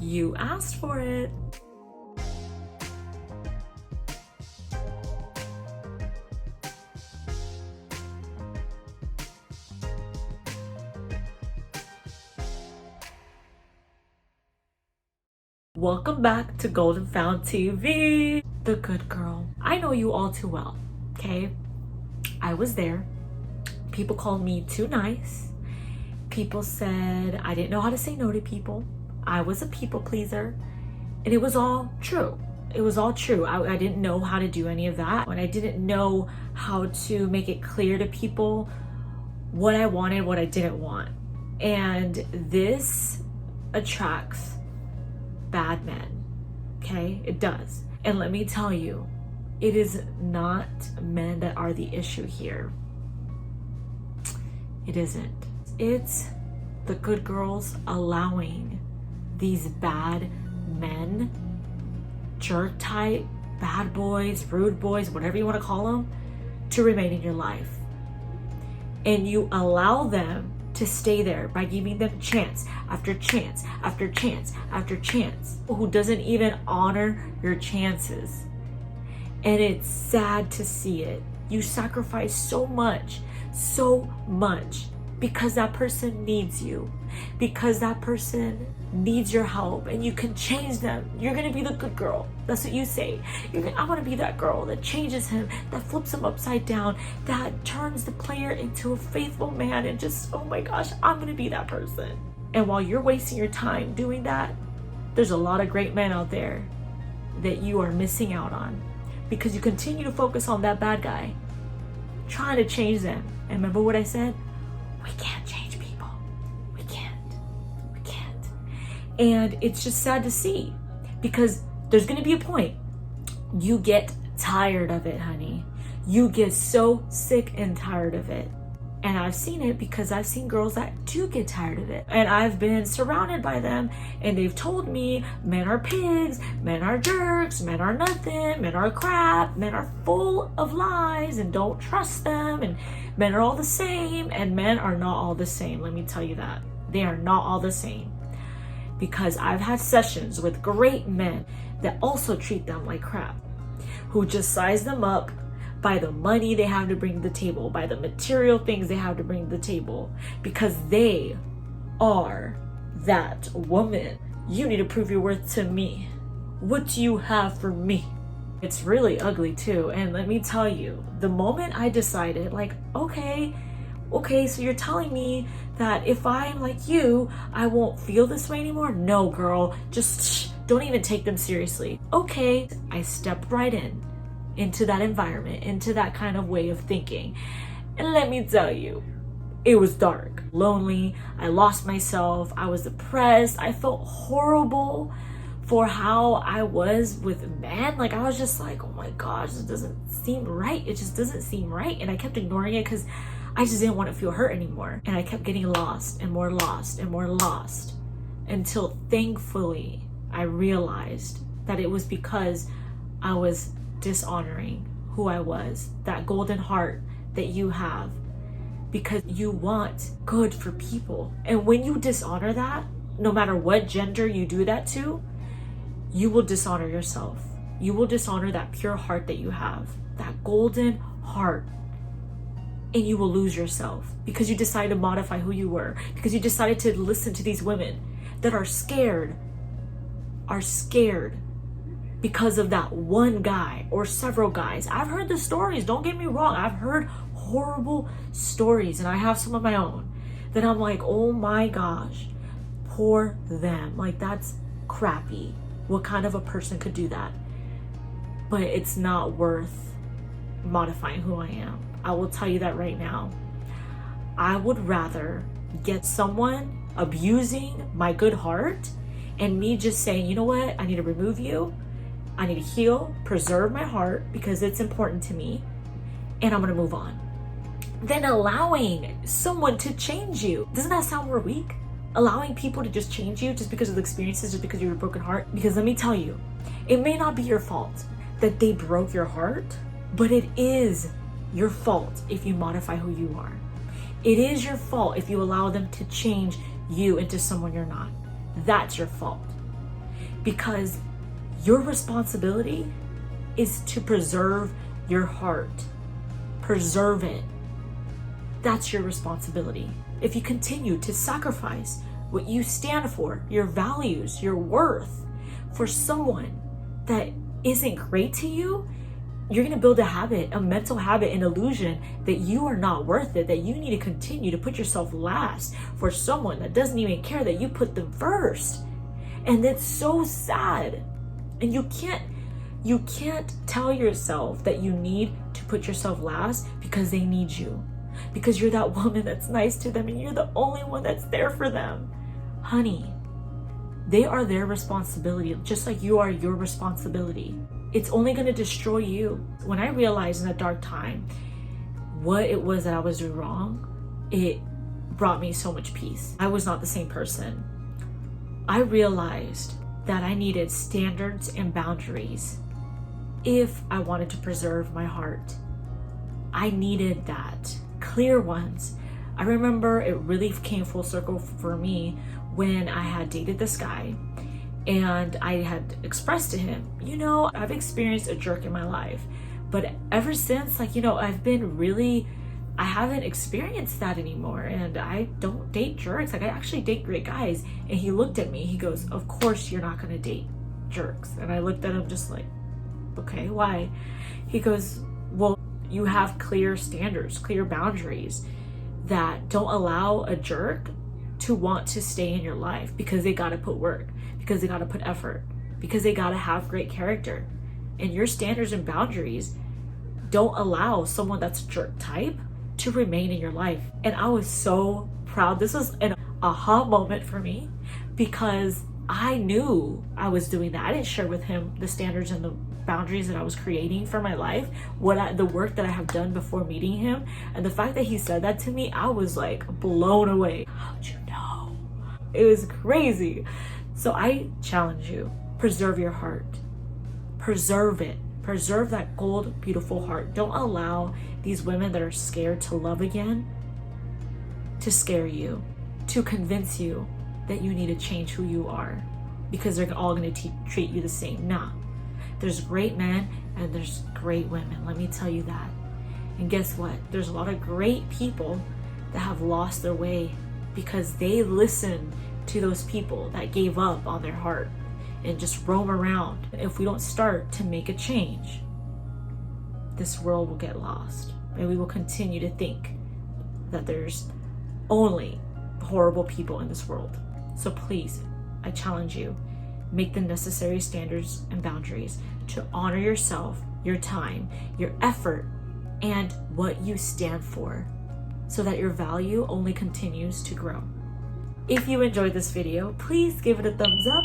You asked for it. Welcome back to Golden Found TV, the good girl. I know you all too well, okay? I was there. People called me too nice. People said I didn't know how to say no to people. I was a people pleaser, and it was all true. It was all true. I didn't know how to do any of that, and I didn't know how to make it clear to people what I wanted, what I didn't want. And this attracts bad men, okay? It does. And let me tell you, it is not men that are the issue here. It isn't. It's the good girls allowing these bad men, jerk type, bad boys, rude boys, whatever you want to call them, to remain in your life. And you allow them to stay there by giving them chance after chance after chance after chance, who doesn't even honor your chances. And it's sad to see it. You sacrifice so much because that person needs you, because that person needs your help, and you can change them. You're gonna be the good girl. That's what you say. I want to be that girl that changes him, that flips him upside down, that turns the player into a faithful man, and just, oh my gosh, I'm gonna be that person. And while you're wasting your time doing that, there's a lot of great men out there that you are missing out on because you continue to focus on that bad guy, trying to change them. And remember what I said? We can't change people. We can't. And it's just sad to see, because there's going to be a point you get tired of it, honey. You get so sick and tired of it. And I've seen it because I've seen girls that do get tired of it. And I've been surrounded by them, and they've told me men are pigs, men are jerks, men are nothing, men are crap, men are full of lies and don't trust them, and men are all the same. And men are not all the same. Let me tell you that. They are not all the same. Because I've had sessions with great men that also treat them like crap, who just size them up by the money they have to bring to the table, by the material things they have to bring to the table, because they are that woman. You need to prove your worth to me. What do you have for me? It's really ugly too. And let me tell you, the moment I decided, like, okay, so you're telling me that if I'm like you, I won't feel this way anymore? No, girl, just don't even take them seriously. Okay, I stepped right into that environment, into that kind of way of thinking. And let me tell you, it was dark, lonely. I lost myself. I was depressed. I felt horrible for how I was with men. Like, I was just like, oh my gosh, this doesn't seem right. It just doesn't seem right. And I kept ignoring it because I just didn't want to feel hurt anymore. And I kept getting lost and more lost and more lost, until thankfully I realized that it was because I was dishonoring who I was, that golden heart that you have, because you want good for people. And when you dishonor that, no matter what gender you do that to, you will dishonor yourself. You will dishonor that pure heart that you have, that golden heart. And you will lose yourself because you decided to modify who you were, because you decided to listen to these women that are scared because of that one guy or several guys. I've heard the stories, don't get me wrong. I've heard horrible stories, and I have some of my own that I'm like, oh my gosh, poor them. Like, that's crappy. What kind of a person could do that? But it's not worth modifying who I am. I will tell you that right now. I would rather get someone abusing my good heart and me just saying, you know what, I need to remove you. I need to heal, preserve my heart because it's important to me, and I'm gonna move on. Then allowing someone to change you. Doesn't that sound more weak? Allowing people to just change you just because of the experiences, just because you have a broken heart. Because let me tell you, it may not be your fault that they broke your heart, but it is your fault if you modify who you are. It is your fault if you allow them to change you into someone you're not. That's your fault. because your responsibility is to preserve your heart. Preserve it. That's your responsibility. If you continue to sacrifice what you stand for, your values, your worth, for someone that isn't great to you, you're going to build a habit, a mental habit, an illusion that you are not worth it, that you need to continue to put yourself last for someone that doesn't even care that you put them first. And it's so sad. And you can't tell yourself that you need to put yourself last because they need you. Because you're that woman that's nice to them and you're the only one that's there for them. Honey, they are their responsibility, just like you are your responsibility. It's only going to destroy you. When I realized in that dark time what it was that I was doing wrong, it brought me so much peace. I was not the same person. I realized that I needed standards and boundaries if I wanted to preserve my heart. I needed that. Clear ones. I remember it really came full circle for me when I had dated this guy and I had expressed to him, I've experienced a jerk in my life, but ever since, I haven't experienced that anymore, and I don't date jerks. I actually date great guys. And he looked at me, he goes, of course you're not gonna date jerks. And I looked at him just like, okay, why? He goes, well, you have clear standards, clear boundaries that don't allow a jerk to want to stay in your life because they got to put work, because they got to put effort, because they got to have great character. And your standards and boundaries don't allow someone that's jerk type to remain in your life. And I was so proud. This was an aha moment for me because I knew I was doing that. I didn't share with him the standards and the boundaries that I was creating for my life, the work that I have done before meeting him. And the fact that he said that to me, I was like blown away. How'd you know? It was crazy. So I challenge you, preserve your heart. Preserve it. Preserve that gold, beautiful heart. Don't allow these women that are scared to love again to scare you, to convince you that you need to change who you are because they're all going to treat you the same. Nah. There's great men and there's great women. Let me tell you that. And guess what? There's a lot of great people that have lost their way because they listened to those people that gave up on their heart and just roam around. If we don't start to make a change, this world will get lost. And we will continue to think that there's only horrible people in this world. So please, I challenge you, make the necessary standards and boundaries to honor yourself, your time, your effort, and what you stand for so that your value only continues to grow. If you enjoyed this video, please give it a thumbs up,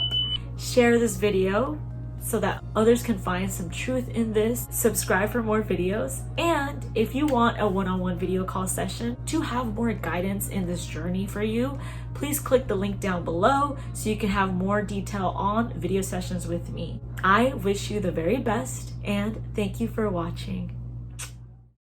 share this video so that others can find some truth in this, subscribe for more videos, and if you want a one-on-one video call session to have more guidance in this journey for you, please click the link down below so you can have more detail on video sessions with me. I wish you the very best and thank you for watching.